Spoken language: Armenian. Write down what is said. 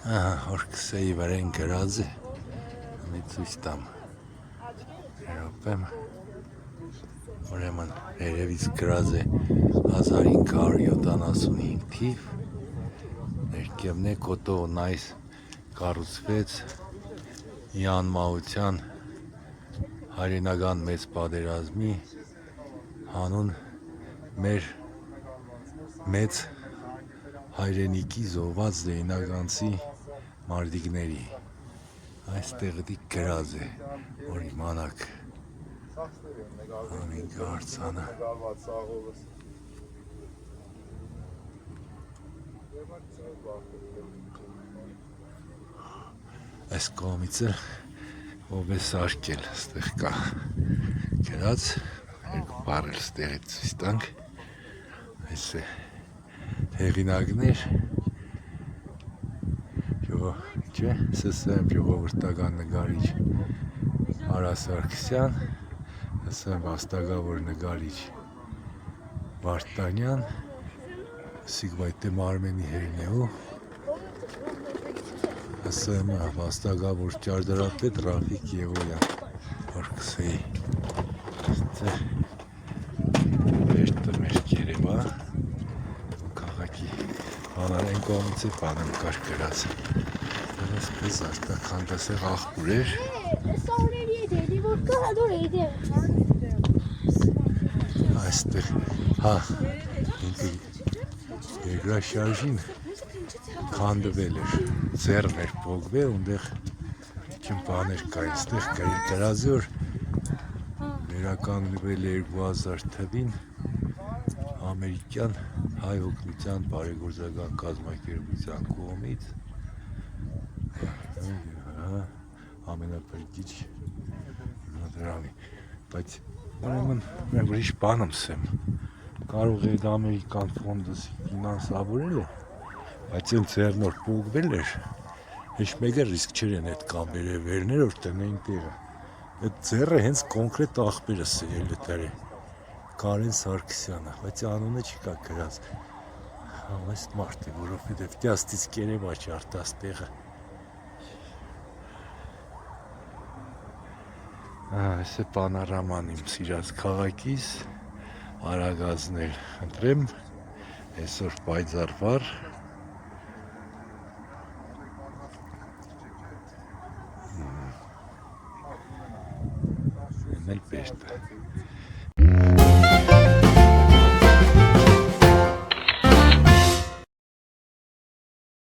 Հորքսեի վրեն գրած է, մի ցույց տամ, երոպեմ, ուրեմն երևից գրած է 1575 թիվ, ներքևն է կոտողն այս կառուցվեց Յան Մահության հայրենական մեծ պատերազմի հանուն մեր մեծ հայրենիքի զոհված զեյնականցի մարդիկների այստեղ գրած է, որ իմանաք ամեն կարծանը այս կողմից էլ ով է սարքել ստեղ կա գրած երկու բառ էլ ստեղից ցույց տանք այս է հեղինակներ ՍՍՄ ժողովրդական նկարիչ Արա Սարգսյան, ՍՍՄ վաստակավոր նկարիչ Վարդանյան, Սիգմայթե Մարմենի Հերնեու, ՍՍՄ վաստակավոր ճարտարապետ Ռաֆիկ Եղոյան, Հորքսեի մեր Երևա, քաղաքի հանրային կողմից է բանը նկար գրած։ Այսպես արտաքան տեսեղ աղբուր էր այստեղ ինքը երկրաշարժին քանդվել էր ձեռն էր պոկվել ունդեղ բաներ կային այստեղ գրած է որ վերականգնվել է 2000 թվին ամերիկյան հայ օգնության բարեգործական կազմակերպության կողմից ամենափրկիչ դրամի, բայց ուրեմն mən ուրիշ բան ասեմ, կարող է դա ամերիկան ֆոնդը ֆինանսավորել է, բայց այն ձեռնոր պոկվել էր, հեչ մեկը ռիսկ չեն այդ կամերը վերներ որ տնեին տեղը, այդ ձեռը հենց կոնկրետ աղբերս է դրե Կարեն Սարգսյանը, բայց անունը չկա գրած, այս մարդ է, որովհետև դյաստից կերևա չարտաս տեղը Այս է պանարաման իմ սիրած քաղաքից, արագազներ ընտրեմ, այսօր պայծառ վառ, են էլ պերտը,